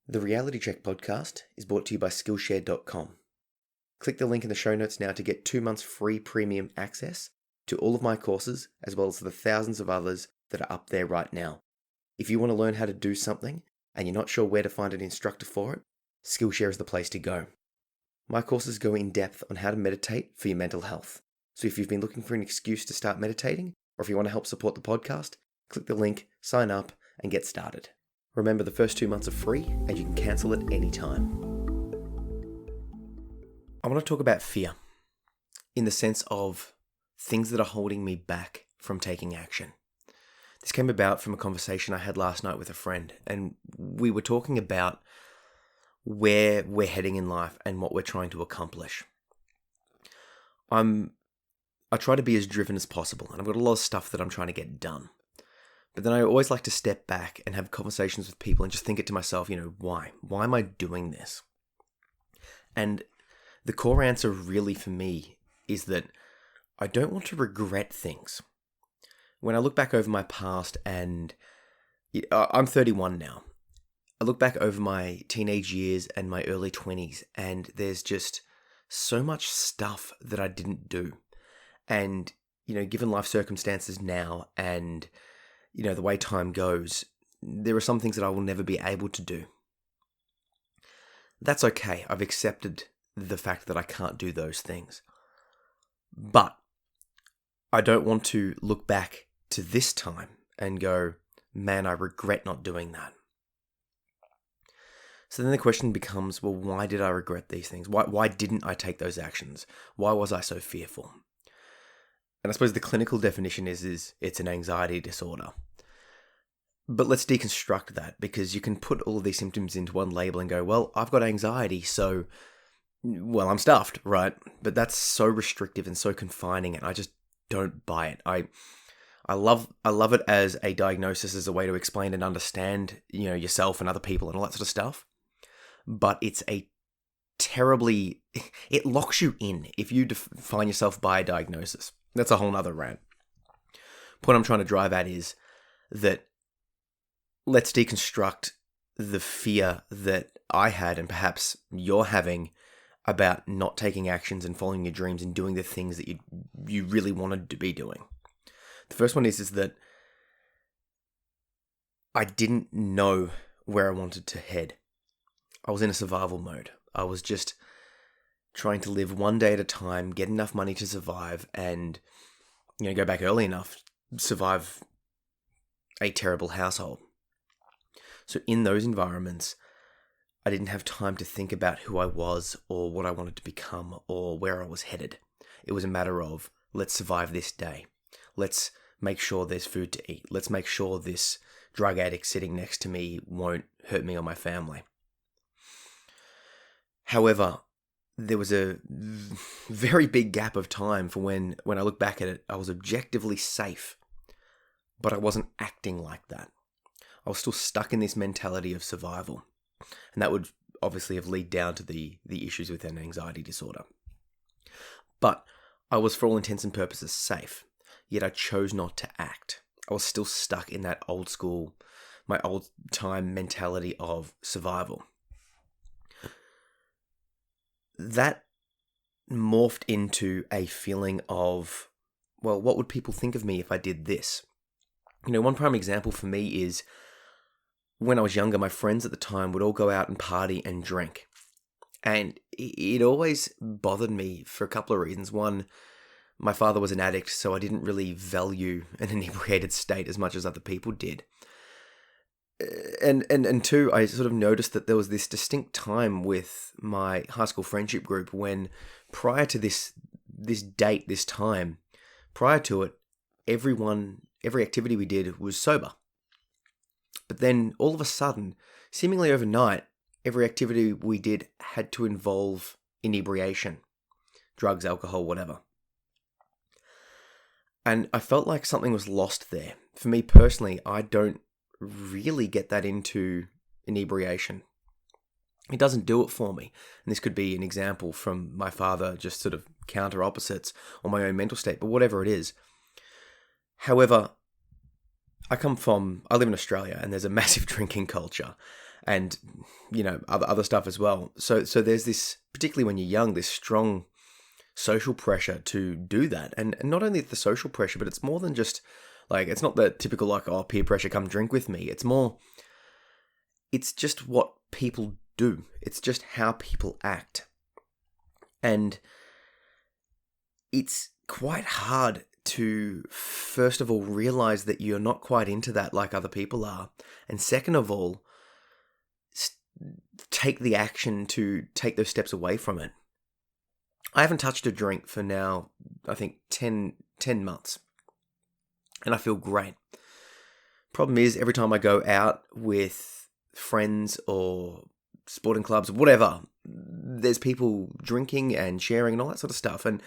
The Reality Check podcast is brought to you by Skillshare.com. Click the link in the show notes now to get 2 months free premium access to all of my courses, as well as the thousands of others that are up there right now. If you want to learn how to do something and you're not sure where to find an instructor for it, Skillshare is the place to go. My courses go in depth on how to meditate for your mental health. So if you've been looking for an excuse to start meditating, or if you want to help support the podcast, click the link, sign up, and get started. Remember, the first 2 months are free and you can cancel at any time. I want to talk about fear in the sense of things that are holding me back from taking action. This came about from a conversation I had last night with a friend, and we were talking about where we're heading in life and what we're trying to accomplish. I try to be as driven as possible, and I've got a lot of stuff that I'm trying to get done. But then I always like to step back and have conversations with people and just think it to myself, why? Why am I doing this? And the core answer really for me is that I don't want to regret things. When I look back over my past, and I'm 31 now, I look back over my teenage years and my early 20s, and there's just so much stuff that I didn't do. And, given life circumstances now and the way time goes, there are some things that I will never be able to do. That's okay. I've accepted the fact that I can't do those things. But I don't want to look back to this time and go, man, I regret not doing that. So then the question becomes, well, why did I regret these things? Why didn't I take those actions? Why was I so fearful? And I suppose the clinical definition is it's an anxiety disorder. But let's deconstruct that, because you can put all of these symptoms into one label and go, well, I've got anxiety, so, well, I'm stuffed, right? But that's so restrictive and so confining, and I just don't buy it. I love it as a diagnosis, as a way to explain and understand, yourself and other people and all that sort of stuff. But it's it locks you in if you define yourself by a diagnosis. That's a whole nother rant. What I'm trying to drive at is that let's deconstruct the fear that I had and perhaps you're having about not taking actions and following your dreams and doing the things that you really wanted to be doing. The first one is that I didn't know where I wanted to head. I was in a survival mode. I was just trying to live one day at a time, get enough money to survive, and go back early enough, survive a terrible household. So in those environments, I didn't have time to think about who I was or what I wanted to become or where I was headed. It was a matter of, let's survive this day. Let's make sure there's food to eat. Let's make sure this drug addict sitting next to me won't hurt me or my family. However, there was a very big gap of time for when I look back at it, I was objectively safe, but I wasn't acting like that. I was still stuck in this mentality of survival. And that would obviously have led down to the issues with an anxiety disorder. But I was, for all intents and purposes, safe, yet I chose not to act. I was still stuck in that my old time mentality of survival. That morphed into a feeling of, well, what would people think of me if I did this? One prime example for me is when I was younger, my friends at the time would all go out and party and drink. And it always bothered me for a couple of reasons. One, my father was an addict, so I didn't really value an inebriated state as much as other people did. And two, I sort of noticed that there was this distinct time with my high school friendship group when prior to this date, this time, prior to it, every activity we did was sober. But then all of a sudden, seemingly overnight, every activity we did had to involve inebriation, drugs, alcohol, whatever. And I felt like something was lost there. For me personally, I don't really get that into inebriation. It doesn't do it for me. And this could be an example from my father, just sort of counter opposites, or my own mental state, but whatever it is. However, I live in Australia and there's a massive drinking culture. and other stuff as well. So there's this, particularly when you're young, this strong social pressure to do that, and not only the social pressure, but it's more than just like, it's not the typical like, oh, peer pressure, come drink with me. It's just what people do. It's just how people act, and it's quite hard to, first of all, realize that you're not quite into that like other people are, and second of all, take the action to take those steps away from it. I haven't touched a drink for now, I think 10 months, and I feel great. Problem is, every time I go out with friends or sporting clubs or whatever, there's people drinking and sharing and all that sort of stuff, and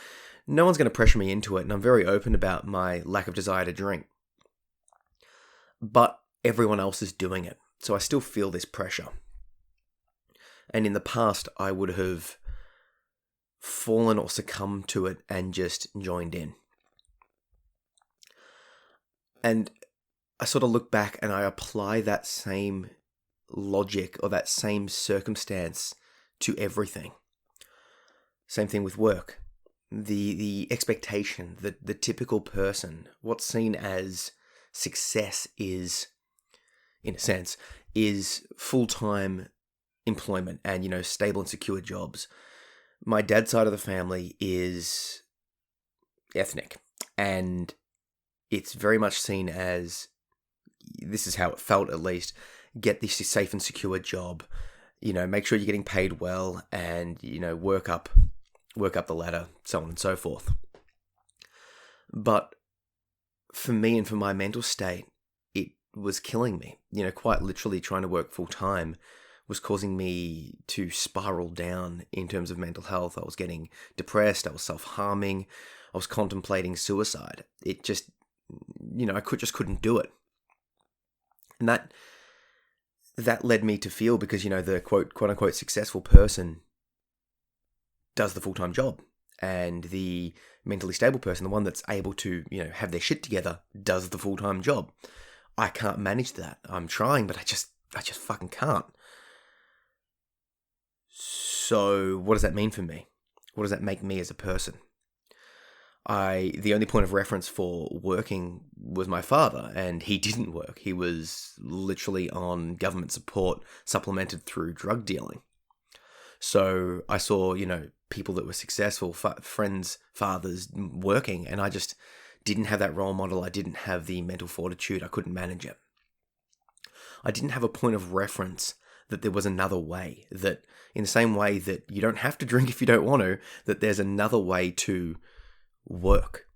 no one's going to pressure me into it, and I'm very open about my lack of desire to drink. But everyone else is doing it, so I still feel this pressure. And in the past, I would have fallen or succumbed to it and just joined in. And I sort of look back and I apply that same logic or that same circumstance to everything. Same thing with work. The expectation, the typical person, what's seen as success is, in a sense, is full-time employment and, stable and secure jobs. My dad's side of the family is ethnic, and it's very much seen as, this is how it felt at least, get this safe and secure job, make sure you're getting paid well, and, work up the ladder, so on and so forth. But for me and for my mental state, it was killing me. Quite literally trying to work full time was causing me to spiral down in terms of mental health. I was getting depressed, I was self-harming, I was contemplating suicide. It just, I couldn't do it. And that led me to feel, because, the quote unquote successful person does the full-time job, and the mentally stable person, the one that's able to, have their shit together, does the full-time job. I can't manage that. I'm trying, but I just fucking can't. So what does that mean for me? What does that make me as a person? The only point of reference for working was my father, and he didn't work. He was literally on government support, supplemented through drug dealing. So I saw, people that were successful, friends, fathers working, and I just didn't have that role model. I didn't have the mental fortitude. I couldn't manage it. I didn't have a point of reference that there was another way, that in the same way that you don't have to drink if you don't want to, that there's another way to work.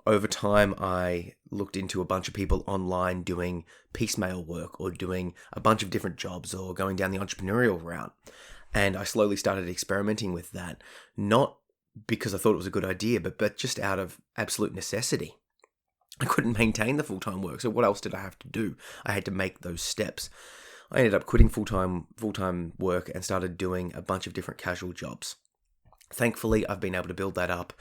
Over time, I looked into a bunch of people online doing piecemeal work, or doing a bunch of different jobs, or going down the entrepreneurial route. And I slowly started experimenting with that, not because I thought it was a good idea, but just out of absolute necessity. I couldn't maintain the full-time work, so what else did I have to do? I had to make those steps. I ended up quitting full-time work and started doing a bunch of different casual jobs. Thankfully, I've been able to build that up,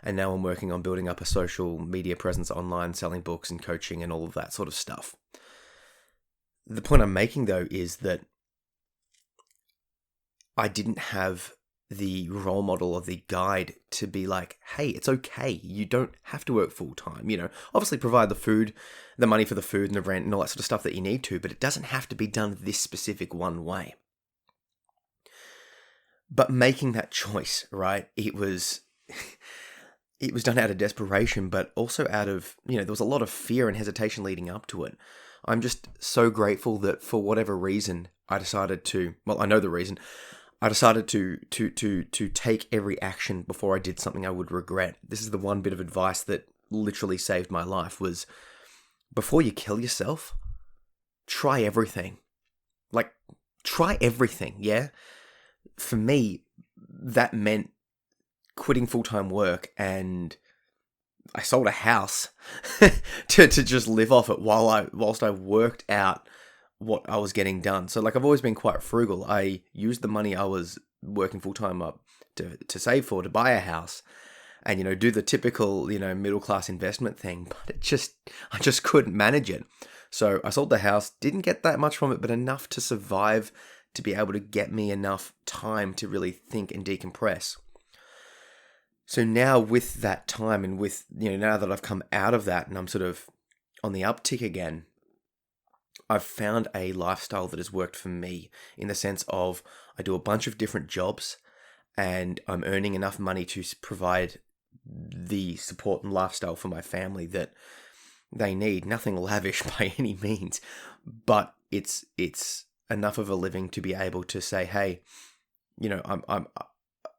and now I'm working on building up a social media presence online, selling books and coaching and all of that sort of stuff. The point I'm making, though, is that I didn't have the role model or the guide to be like, hey, it's okay. You don't have to work full time. Obviously provide the food, the money for the food and the rent and all that sort of stuff that you need to, but it doesn't have to be done this specific one way. But making that choice, right? It was done out of desperation, but also out of, there was a lot of fear and hesitation leading up to it. I'm just so grateful that for whatever reason, I decided to, I know the reason, I decided to take every action before I did something I would regret. This is the one bit of advice that literally saved my life, was before you kill yourself, try everything. Like, try everything, yeah? For me, that meant quitting full-time work, and I sold a house to just live off it whilst I worked out what I was getting done. So I've always been quite frugal. I used the money I was working full-time up to save for, to buy a house and, do the typical, middle-class investment thing, but I just couldn't manage it. So I sold the house, didn't get that much from it, but enough to survive, to be able to get me enough time to really think and decompress. So now with that time and with, now that I've come out of that and I'm sort of on the uptick again, I've found a lifestyle that has worked for me in the sense of I do a bunch of different jobs and I'm earning enough money to provide the support and lifestyle for my family that they need. Nothing lavish by any means, but it's enough of a living to be able to say, hey,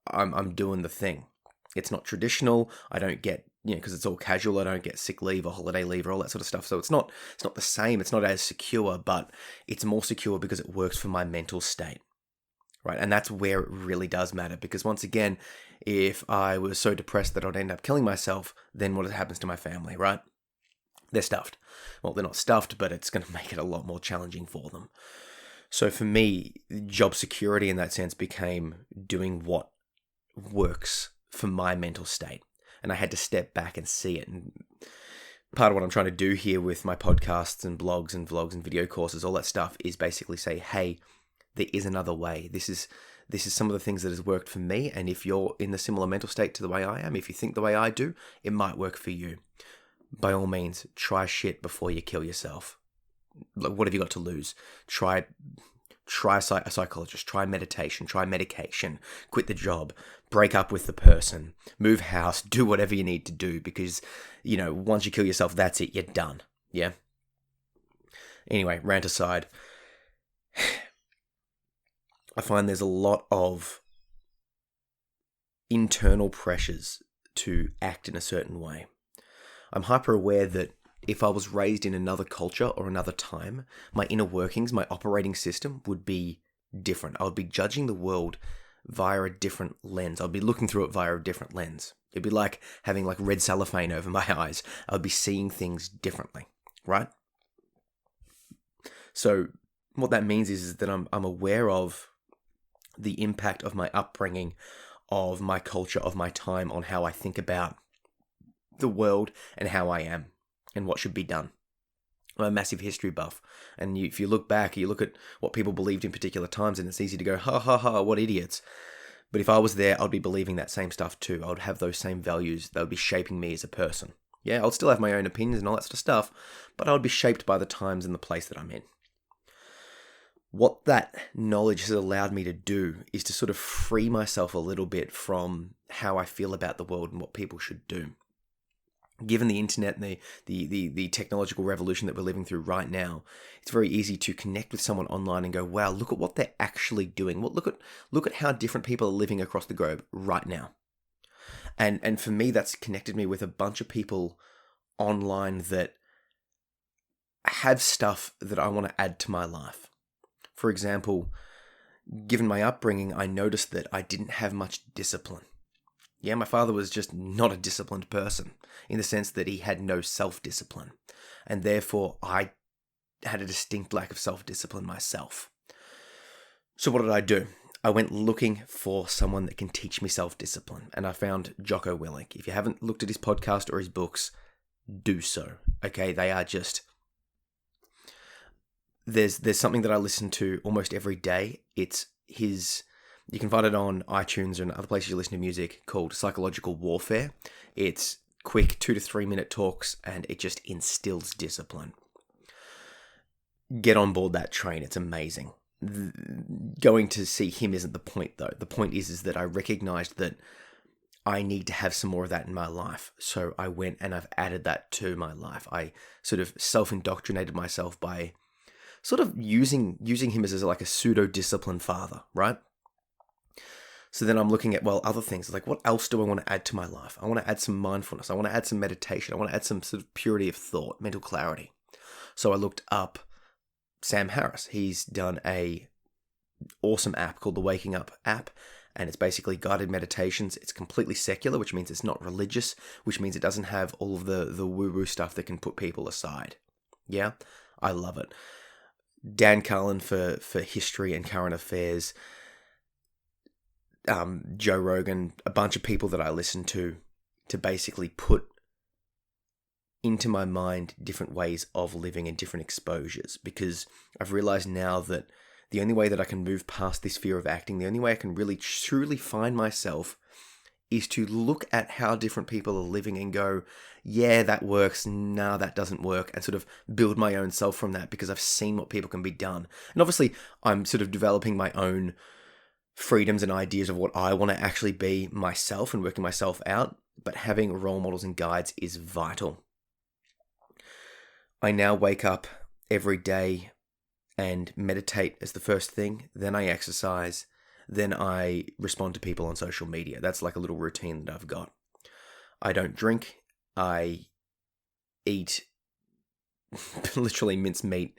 I'm doing the thing. It's not traditional. I don't get, because it's all casual. I don't get sick leave or holiday leave or all that sort of stuff. So it's not the same. It's not as secure, but it's more secure because it works for my mental state, right? And that's where it really does matter. Because once again, if I was so depressed that I'd end up killing myself, then what happens to my family, right? They're stuffed. Well, they're not stuffed, but it's going to make it a lot more challenging for them. So for me, job security in that sense became doing what works for my mental state. And I had to step back and see it. And part of what I'm trying to do here with my podcasts and blogs and vlogs and video courses, all that stuff, is basically say, hey, there is another way. This is some of the things that has worked for me. And if you're in the similar mental state to the way I am, if you think the way I do, it might work for you. By all means, try shit before you kill yourself. Like, what have you got to lose? Try a psychologist, try meditation, try medication, quit the job, break up with the person, move house, do whatever you need to do, because, once you kill yourself, that's it, you're done. Yeah? Anyway, rant aside, I find there's a lot of internal pressures to act in a certain way. I'm hyper aware that if I was raised in another culture or another time, my inner workings, my operating system would be different. I would be judging the world via a different lens. I'd be looking through it via a different lens. It'd be like having red cellophane over my eyes. I would be seeing things differently, right? So what that means is that I'm aware of the impact of my upbringing, of my culture, of my time on how I think about the world and how I am and what should be done. I'm a massive history buff, and if you look back, you look at what people believed in particular times, and it's easy to go, ha ha ha, what idiots. But if I was there, I'd be believing that same stuff too. I would have those same values that would be shaping me as a person. Yeah, I'll still have my own opinions and all that sort of stuff, but I would be shaped by the times and the place that I'm in. What that knowledge has allowed me to do is to sort of free myself a little bit from how I feel about the world and what people should do. Given the internet and the technological revolution that we're living through right now, it's very easy to connect with someone online and go, wow, look at what they're actually doing. Well, look at how different people are living across the globe right now. And for me, that's connected me with a bunch of people online that have stuff that I want to add to my life. For example, given my upbringing, I noticed that I didn't have much discipline. Yeah, my father was just not a disciplined person in the sense that he had no self-discipline. And therefore, I had a distinct lack of self-discipline myself. So what did I do? I went looking for someone that can teach me self-discipline. And I found Jocko Willink. If you haven't looked at his podcast or his books, do so. Okay, they are just... There's something that I listen to almost every day. It's his... You can find it on iTunes and other places you listen to music, called Psychological Warfare. It's quick 2 to 3 minute talks, and it just instills discipline. Get on board that train. It's amazing. Going to see him isn't the point, though. The point is that I recognized that I need to have some more of that in my life. So I went and I've added that to my life. I sort of self-indoctrinated myself by sort of using him as like a pseudo-discipline father, right? So then I'm looking at, other things. Like, what else do I want to add to my life? I want to add some mindfulness. I want to add some meditation. I want to add some sort of purity of thought, mental clarity. So I looked up Sam Harris. He's done a awesome app called the Waking Up app, and it's basically guided meditations. It's completely secular, which means it's not religious, which means it doesn't have all of the woo-woo stuff that can put people aside. Yeah, I love it. Dan Carlin for history and current affairs. Joe Rogan, a bunch of people that I listen to basically put into my mind different ways of living and different exposures, because I've realized now that the only way that I can move past this fear of acting, the only way I can really truly find myself, is to look at how different people are living and go, yeah, that works, nah, that doesn't work, and sort of build my own self from that, because I've seen what people can be done. And obviously, I'm sort of developing my own freedoms and ideas of what I want to actually be myself and working myself out, but having role models and guides is vital. I now wake up every day and meditate as the first thing, then I exercise, then I respond to people on social media. That's like a little routine that I've got. I don't drink. I eat literally minced meat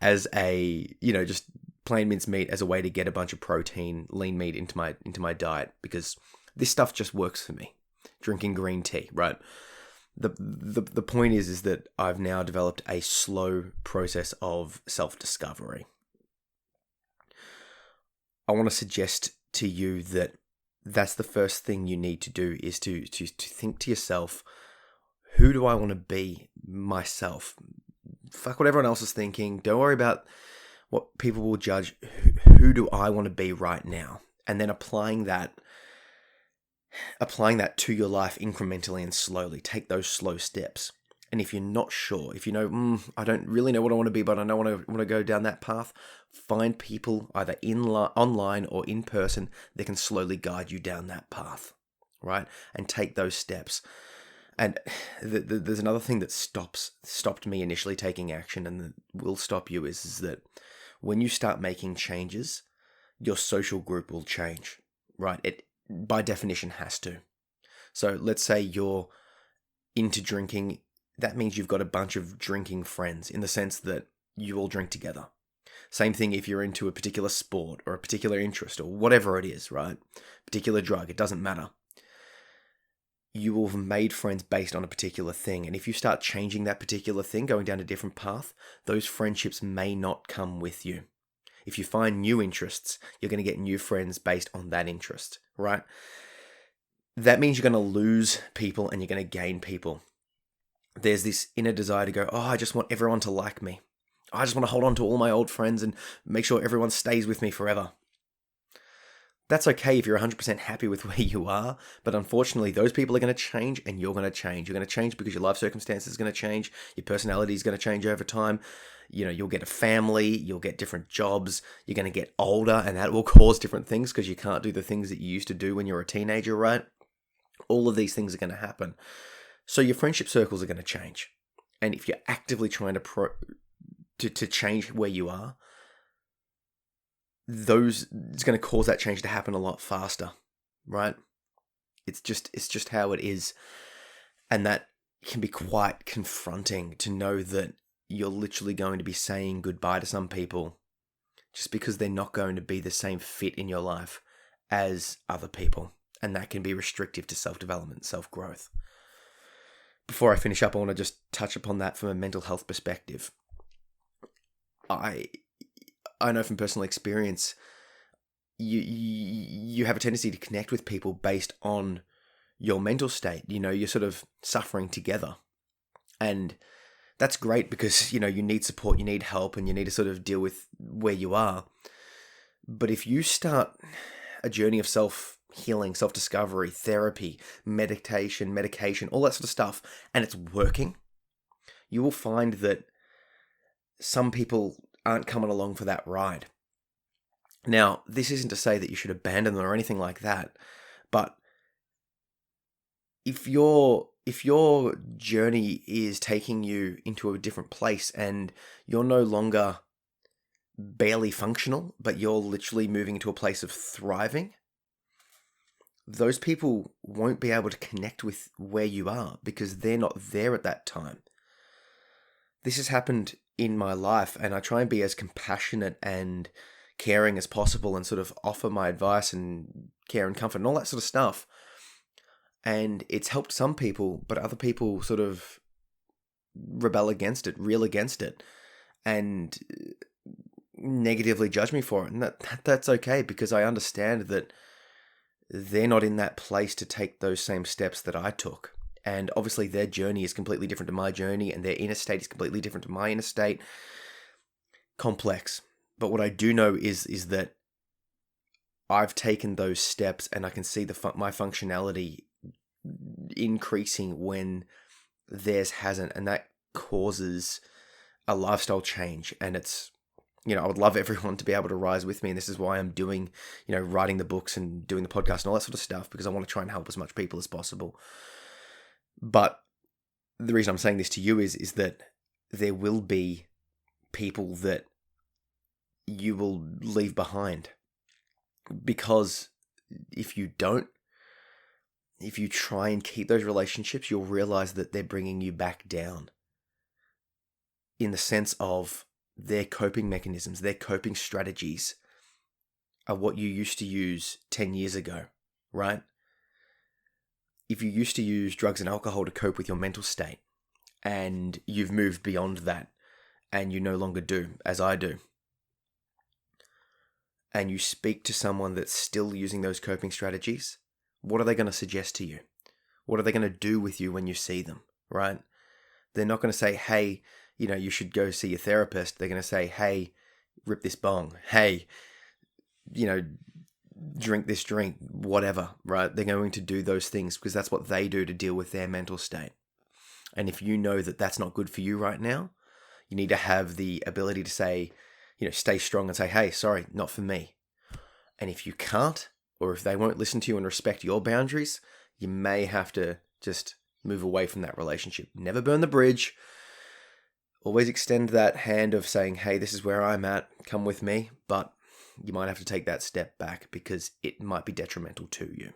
as just plain minced meat as a way to get a bunch of protein, lean meat into my diet, because this stuff just works for me. Drinking green tea, right? The point is that I've now developed a slow process of self-discovery. I want to suggest to you that that's the first thing you need to do, is to think to yourself, who do I want to be myself? Fuck what everyone else is thinking. Don't worry about what people will judge. Who do I want to be right now? And then applying that to your life incrementally and slowly. Take those slow steps. And if you're not sure, if you know, I don't really know what I want to be, but I know I want to go down that path, find people either online or in person that can slowly guide you down that path, right? And take those steps. And there's another thing that stopped me initially taking action, and that will stop you, is that when you start making changes, your social group will change, right? It by definition has to. So let's say you're into drinking. That means you've got a bunch of drinking friends, in the sense that you all drink together. Same thing if you're into a particular sport or a particular interest or whatever it is, right? Particular drug, it doesn't matter. You will have made friends based on a particular thing. And if you start changing that particular thing, going down a different path, those friendships may not come with you. If you find new interests, you're going to get new friends based on that interest, right? That means you're going to lose people and you're going to gain people. There's this inner desire to go, oh, I just want everyone to like me. I just want to hold on to all my old friends and make sure everyone stays with me forever. That's okay if you're 100% happy with where you are, but unfortunately, those people are going to change and you're going to change. You're going to change because your life circumstances are going to change. Your personality is going to change over time. You'll get a family, you'll get different jobs, you're going to get older, and that will cause different things because you can't do the things that you used to do when you were a teenager, right? All of these things are going to happen. So your friendship circles are going to change. And if you're actively trying to change where you are, it's going to cause that change to happen a lot faster, right? It's just how it is. And that can be quite confronting, to know that you're literally going to be saying goodbye to some people just because they're not going to be the same fit in your life as other people. And that can be restrictive to self-development, self-growth. Before I finish up, I want to just touch upon that from a mental health perspective. I know from personal experience, you have a tendency to connect with people based on your mental state. You're sort of suffering together. And that's great because, you need support, you need help, and you need to sort of deal with where you are. But if you start a journey of self-healing, self-discovery, therapy, meditation, medication, all that sort of stuff, and it's working, you will find that some people aren't coming along for that ride. Now, this isn't to say that you should abandon them or anything like that, but if your journey is taking you into a different place and you're no longer barely functional, but you're literally moving into a place of thriving, those people won't be able to connect with where you are because they're not there at that time. This has happened in my life, and I try and be as compassionate and caring as possible and sort of offer my advice and care and comfort and all that sort of stuff. And it's helped some people, but other people sort of rebel against it, reel against it, and negatively judge me for it. And that's okay, because I understand that they're not in that place to take those same steps that I took. And obviously their journey is completely different to my journey, and their inner state is completely different to my inner state. Complex. But what I do know is that I've taken those steps, and I can see my functionality increasing when theirs hasn't, and that causes a lifestyle change. And it's, I would love everyone to be able to rise with me, and this is why I'm doing, writing the books and doing the podcast and all that sort of stuff, because I want to try and help as much people as possible. But the reason I'm saying this to you is that there will be people that you will leave behind, because if you try and keep those relationships, you'll realize that they're bringing you back down, in the sense of their coping mechanisms, their coping strategies are what you used to use 10 years ago, right? If you used to use drugs and alcohol to cope with your mental state, and you've moved beyond that, and you no longer do, as I do, and you speak to someone that's still using those coping strategies, what are they going to suggest to you? What are they going to do with you when you see them, right? They're not going to say, hey, you should go see your therapist. They're going to say, hey, rip this bong. Hey, drink this drink, whatever, right? They're going to do those things because that's what they do to deal with their mental state. And if you know that that's not good for you right now, you need to have the ability to say, stay strong and say, hey, sorry, not for me. And if you can't, or if they won't listen to you and respect your boundaries, you may have to just move away from that relationship. Never burn the bridge. Always extend that hand of saying, hey, this is where I'm at, come with me. But you might have to take that step back because it might be detrimental to you.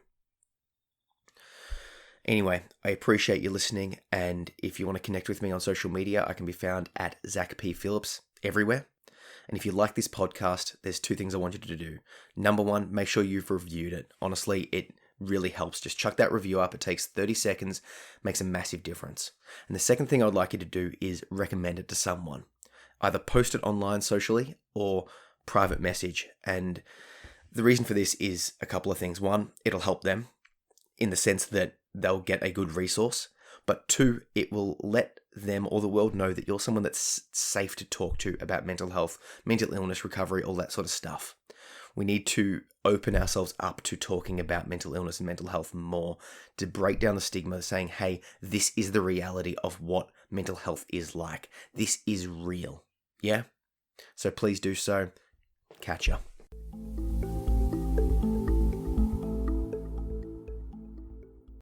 Anyway, I appreciate you listening. And if you want to connect with me on social media, I can be found at Zach P. Phillips everywhere. And if you like this podcast, there's 2 things I want you to do. Number 1, make sure you've reviewed it. Honestly, it really helps. Just chuck that review up. It takes 30 seconds, makes a massive difference. And the second thing I would like you to do is recommend it to someone. Either post it online socially or private message. And the reason for this is a couple of things. 1, it'll help them in the sense that they'll get a good resource. But 2, it will let them or the world know that you're someone that's safe to talk to about mental health, mental illness, recovery, all that sort of stuff. We need to open ourselves up to talking about mental illness and mental health more, to break down the stigma, saying, hey, this is the reality of what mental health is like. This is real. Yeah? So please do so. Catch ya.